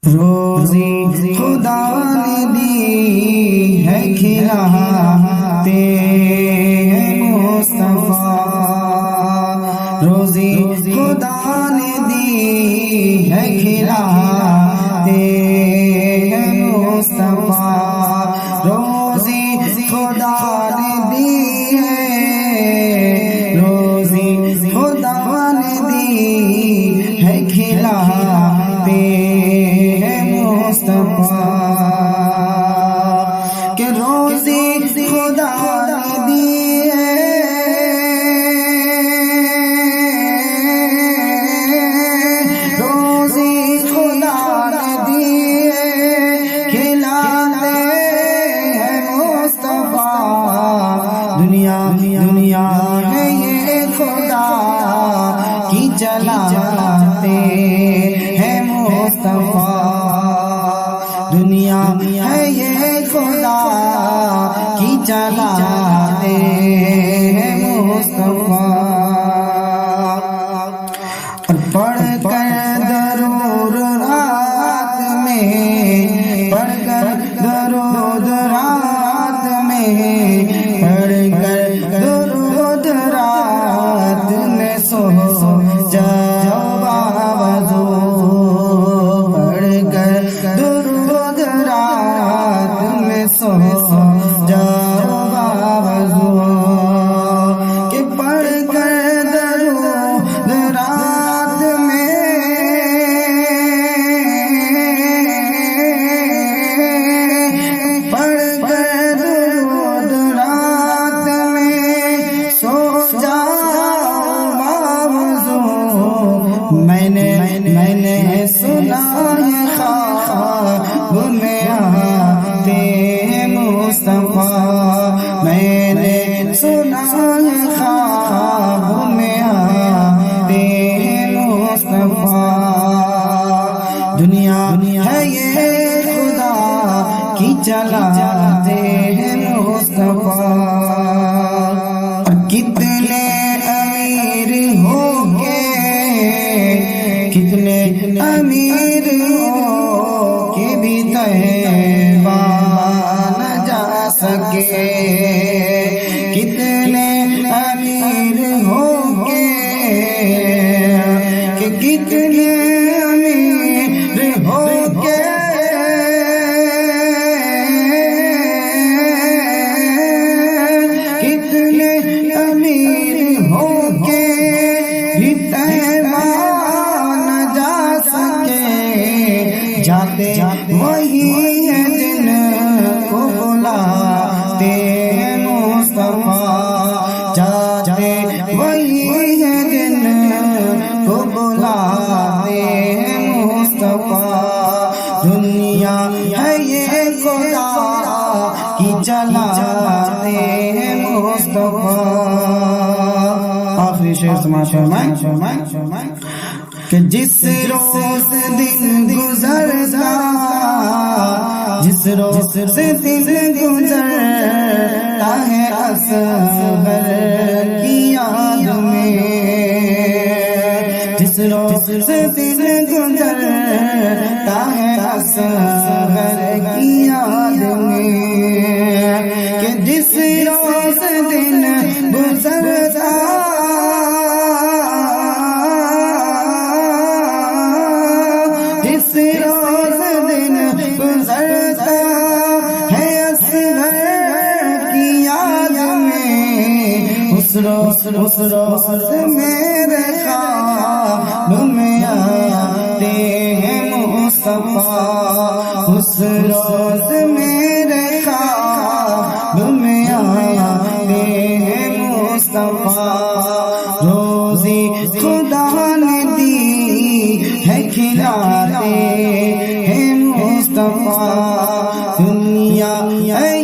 روزی خدا نے دی ہے کھلاتے ہیں مصطفیٰ، روزی خدا نے دی ہے کھلاتے ہیں مصطفیٰ، روزی خدا نے دی ہے، روزی خدا نے دی ہے کھلاتے ہیں مصطفیٰ، کہ روزی خدا نے دی ہے، روزی خدا نے دی ہے، کھلاتے ہیں مصطفیٰ، دنیا ہے یہ خدا کی چلاتے ہیں مصطفیٰ، دنیا ہے یہ خدا کی چلاتے ہیں مصطفیٰ، اور پڑھ کر درود رات میں، پڑھ کر درود رات میں، پڑھ کر درود رات میں سو جاؤ باوضو، پڑھ کر درود رات میں سو جاؤ باوضو، کہ پڑھ کر درود رات میں، پڑھ کر درود رات میں سو جاؤ باوضو، میں نے سنا ہے خواب میں آتے ہیں مصطفیٰ، میں نے سنا ہے خواب میں آتے ہیں مصطفیٰ، دنیا ہے یہ خدا کی چلاتے ہیں مصطفیٰ، اور کتنے امیر ہو کے، کتنے امیر ہو کے بھی طیبہ نہ جا سکے، کتنے امیر ہو کے، کہ کتنے امیر ہو کے، کتنے امیر ہو کے بھی طیبہ نہ جا سکے، جاتے وہی ہے جن کو بلاتے ہیں مصطفیٰ، جاتے وہی ہے جن کو بلاتے ہیں مصطفیٰ، دنیا ہے یہ خدا کی چلاتے ہیں مصطفیٰ، آخری شعر سماعت فرمائیں کہ جس روز دن گزرتا، جس روز دن گزرتا ہے اصغر کی یاد میں، جس روز دن گزرتا ہے اصغر کی یاد میں، کہ جس روز دن گزرتا، جس روز دن گزرتا ہے اصغر کی یاد میں، اس روز میرے خواب میں آتے ہیں مصطفیٰ، اس روز میرے خواب میں آتے ہیں مصطفیٰ، روزی خدا نے دی ہے کھلاتے ہیں مصطفیٰ، دنیا ہے